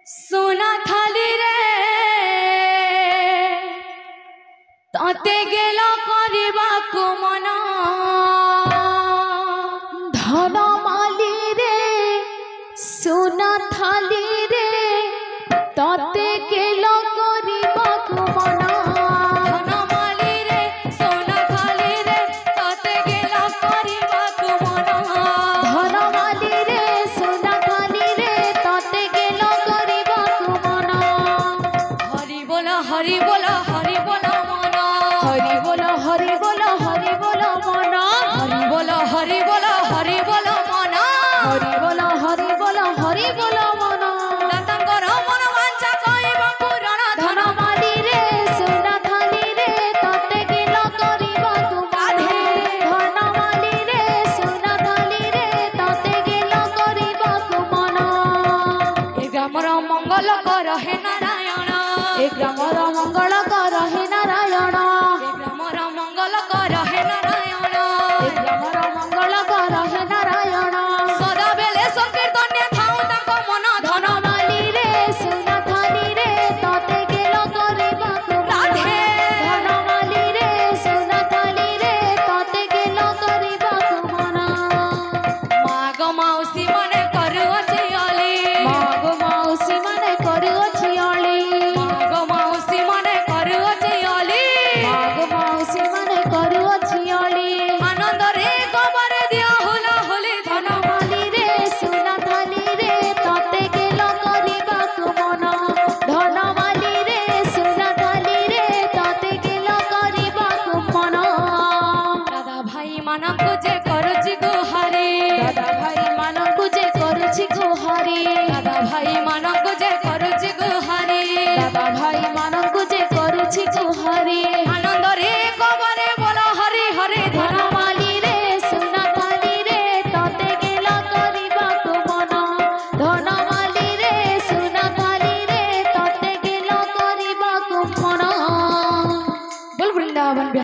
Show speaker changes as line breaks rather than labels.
सोना थाली रे ताते गेला करबा को मना धन माली रे सोना थाली रे ताते गेला करबा को मना धन माली रे सोना थाली रे ताते गेला करबा को मना धन माली रे सोना थाली रे ताते गेला करबा को मना हरि बोला हरि बोला हरि बोला मना हरि बोला हरि बोला हरि बोला मना हरि बोला हरि बोला हरि बोला मना हरि बोला हरि बोला हरि बोला मना दातांकर मन वांछा कहबा पुराण धन माली रे सोना थाली रे ताते गेला करबा को बाधे धन माली रे सोना थाली रे ताते गेला करबा को मना ए ग्रामर मंगल कर हे नारायण ए ग्रामर मंगल